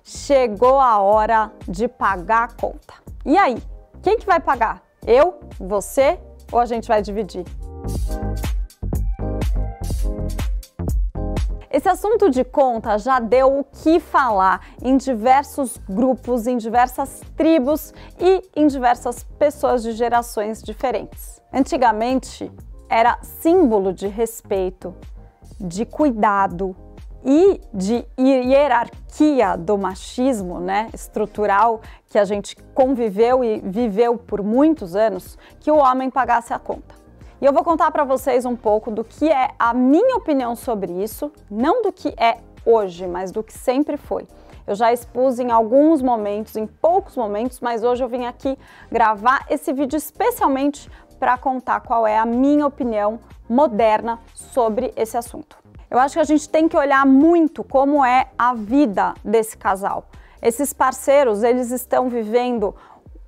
chegou a hora de pagar a conta. E aí, quem que vai pagar? Eu? Você? Ou a gente vai dividir? Esse assunto de conta já deu o que falar em diversos grupos, em diversas tribos e em diversas pessoas de gerações diferentes. Antigamente, era símbolo de respeito, de cuidado e de hierarquia do machismo, né, estrutural, que a gente conviveu e viveu por muitos anos, que o homem pagasse a conta. E eu vou contar para vocês um pouco do que é a minha opinião sobre isso, não do que é hoje, mas do que sempre foi. Eu já expus em alguns momentos, em poucos momentos, mas hoje eu vim aqui gravar esse vídeo especialmente para contar qual é a minha opinião moderna sobre esse assunto. Eu acho que a gente tem que olhar muito como é a vida desse casal. Esses parceiros, eles estão vivendo,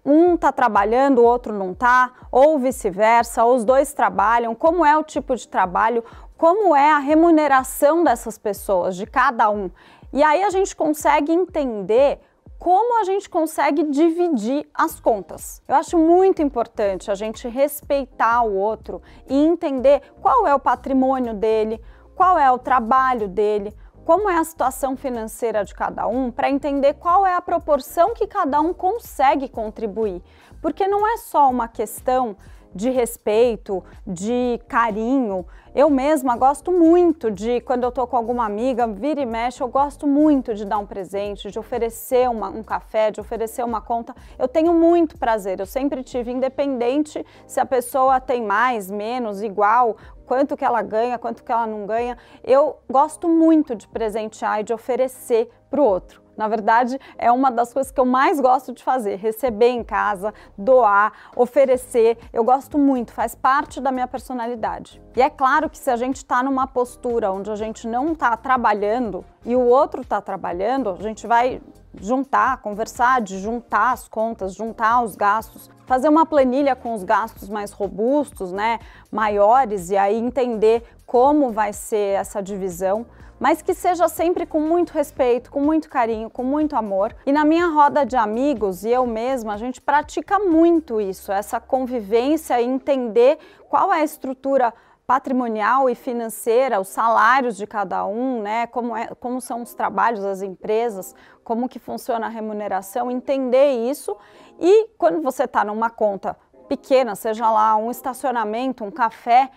um tá trabalhando, o outro não tá, ou vice-versa, ou os dois trabalham, como é o tipo de trabalho, como é a remuneração dessas pessoas, de cada um. E aí a gente consegue entender como a gente consegue dividir as contas. Eu acho muito importante a gente respeitar o outro e entender qual é o patrimônio dele, qual é o trabalho dele, como é a situação financeira de cada um, para entender qual é a proporção que cada um consegue contribuir. Porque não é só uma questão de respeito, de carinho. Eu mesma gosto muito de, quando eu tô com alguma amiga, vira e mexe, eu gosto muito de dar um presente, de oferecer um café, de oferecer uma conta. Eu tenho muito prazer, eu sempre tive, independente se a pessoa tem mais, menos, igual, quanto que ela ganha, quanto que ela não ganha. Eu gosto muito de presentear e de oferecer para o outro. Na verdade, é uma das coisas que eu mais gosto de fazer, receber em casa, doar, oferecer. Eu gosto muito, faz parte da minha personalidade. E é claro que se a gente está numa postura onde a gente não está trabalhando e o outro está trabalhando, a gente vai juntar, conversar de juntar as contas, juntar os gastos, fazer uma planilha com os gastos mais robustos, né, maiores, e aí entender como vai ser essa divisão, mas que seja sempre com muito respeito, com muito carinho, com muito amor. E na minha roda de amigos e eu mesma, a gente pratica muito isso, essa convivência e entender qual é a estrutura patrimonial e financeira, os salários de cada um, né? Como são os trabalhos das empresas, como que funciona a remuneração, entender isso. E quando você está numa conta pequena, seja lá um estacionamento, um café,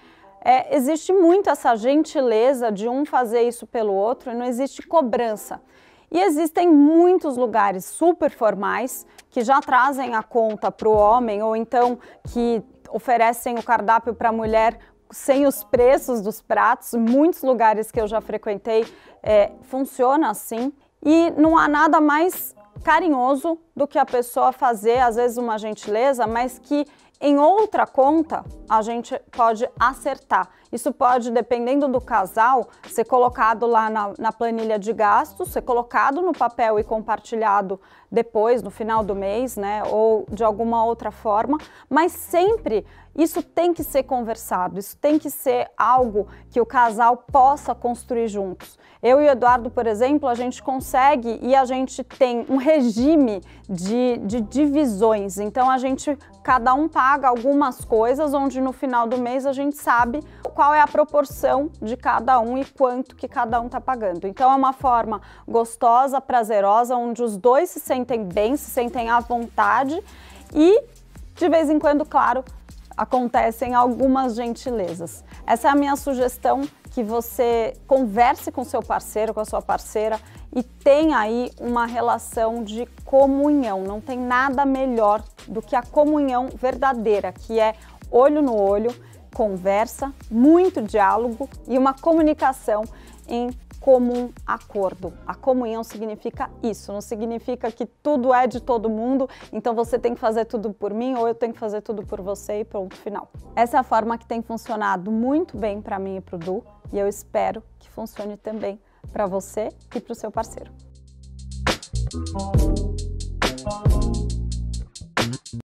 existe muito essa gentileza de um fazer isso pelo outro e não existe cobrança. E existem muitos lugares super formais que já trazem a conta para o homem ou então que oferecem o cardápio para a mulher sem os preços dos pratos. Muitos lugares que eu já frequentei funciona assim e não há nada mais carinhoso do que a pessoa fazer, às vezes, uma gentileza, mas que em outra conta a gente pode acertar. Isso pode, dependendo do casal, ser colocado lá na planilha de gastos, ser colocado no papel e compartilhado depois, no final do mês, né? Ou de alguma outra forma, mas sempre isso tem que ser conversado, isso tem que ser algo que o casal possa construir juntos. Eu e o Eduardo, por exemplo, a gente consegue e a gente tem um regime de divisões, então cada um paga algumas coisas, onde no final do mês a gente sabe qual é a proporção de cada um e quanto que cada um está pagando. Então é uma forma gostosa, prazerosa, onde os dois se sentem bem, se sentem à vontade e, de vez em quando, claro, acontecem algumas gentilezas. Essa é a minha sugestão, que você converse com seu parceiro, com a sua parceira e tenha aí uma relação de comunhão. Não tem nada melhor do que a comunhão verdadeira, que é olho no olho, conversa, muito diálogo e uma comunicação em comum acordo. A comunhão significa isso, não significa que tudo é de todo mundo, então você tem que fazer tudo por mim ou eu tenho que fazer tudo por você e pronto, final. Essa é a forma que tem funcionado muito bem para mim e para o Du, e eu espero que funcione também para você e para o seu parceiro.